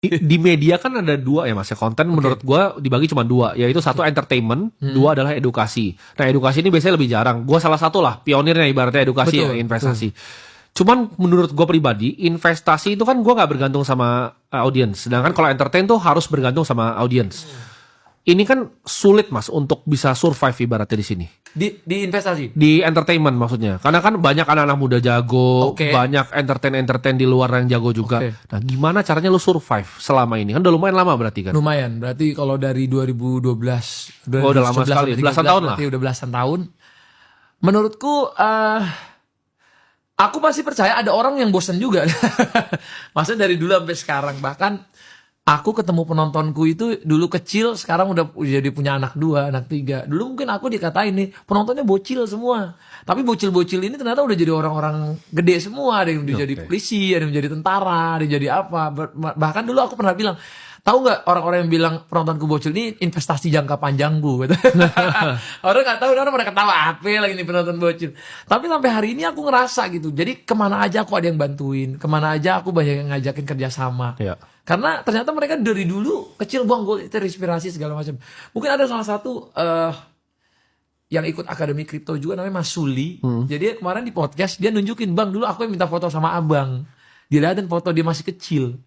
Di media kan ada dua ya mas, konten menurut gua dibagi cuma dua, yaitu satu entertainment, dua adalah edukasi. Nah edukasi ini biasanya lebih jarang. Gua salah satu lah pionirnya ibaratnya edukasi ya, investasi. Cuman menurut gue pribadi, investasi itu kan gue nggak bergantung sama audiens. Sedangkan kalau entertain tuh harus bergantung sama audiens. Ini kan sulit mas untuk bisa survive ibaratnya di sini. Di investasi? Di entertainment maksudnya. Karena kan banyak anak-anak muda jago, banyak entertain di luar yang jago juga. Nah gimana caranya lu survive selama ini? Kan udah lumayan lama berarti kan? Lumayan, berarti kalau dari 2012, udah lama sekali, belasan tahun lah. Udah belasan tahun. Menurutku, aku masih percaya ada orang yang bosan juga. Maksudnya dari dulu sampai sekarang. Bahkan aku ketemu penontonku itu dulu kecil, sekarang udah jadi punya anak 2, anak 3. Dulu mungkin aku dikatain nih, penontonnya bocil semua. Tapi bocil-bocil ini ternyata udah jadi orang-orang gede semua. Ada yang udah jadi polisi, ada yang jadi tentara, ada yang jadi apa. Bahkan dulu aku pernah bilang, tahu nggak orang-orang yang bilang penontonku bocil ini investasi jangka panjangku gitu. Orang nggak tahu, orang pada ketawa apa lagi nih penonton bocil. Tapi sampai hari ini aku ngerasa gitu. Jadi kemana aja aku ada yang bantuin, kemana aja aku banyak yang ngajakin kerjasama. Karena ternyata mereka dari dulu kecil buang gue terinspirasi segala macam. Mungkin ada salah satu yang ikut Akademi Kripto juga namanya Mas Suli. Jadi kemarin di podcast dia nunjukin, bang dulu aku yang minta foto sama abang. Dilihatin foto dia masih kecil.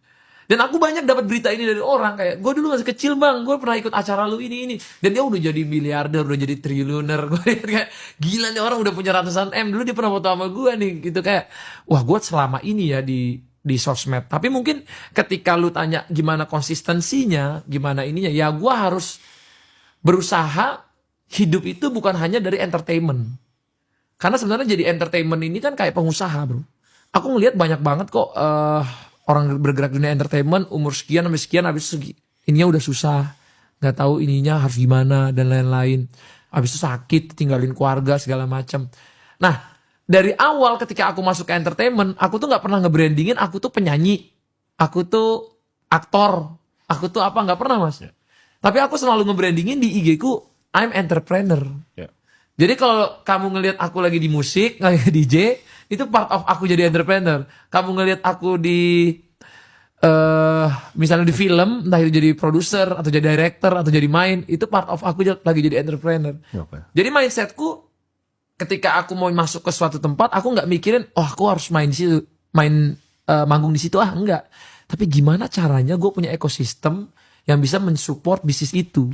Dan aku banyak dapat berita ini dari orang kayak, gue dulu masih kecil bang, gue pernah ikut acara lu ini. Dan dia udah jadi miliarder, udah jadi triliuner. Gue kayak gila nih orang udah punya ratusan M. Dulu dia pernah foto sama gue nih, gitu kayak, wah gue selama ini ya di sosmed. Tapi mungkin ketika lu tanya gimana konsistensinya, gimana ininya, ya gue harus berusaha hidup itu bukan hanya dari entertainment. Karena sebenarnya jadi entertainment ini kan kayak pengusaha bro. Aku ngelihat banyak banget kok orang bergerak di dunia entertainment umur sekian sampai sekian habis ininya udah susah, nggak tahu ininya harus gimana dan lain-lain, habis itu sakit, tinggalin keluarga segala macam. Nah dari awal ketika aku masuk ke entertainment, aku tuh nggak pernah nge-brandingin aku tuh penyanyi, aku tuh aktor, aku tuh apa, nggak pernah mas. Tapi aku selalu nge-brandingin di IG ku I'm entrepreneur. Jadi kalau kamu ngelihat aku lagi di musik, lagi DJ, itu part of aku jadi entrepreneur. Kamu ngelihat aku di misalnya di film, entah itu jadi produser atau jadi director atau jadi main, itu part of aku lagi jadi entrepreneur. Jadi mindsetku ketika aku mau masuk ke suatu tempat, aku nggak mikirin, oh aku harus main di situ, manggung di situ, enggak. Tapi gimana caranya gue punya ekosistem yang bisa mensupport bisnis itu.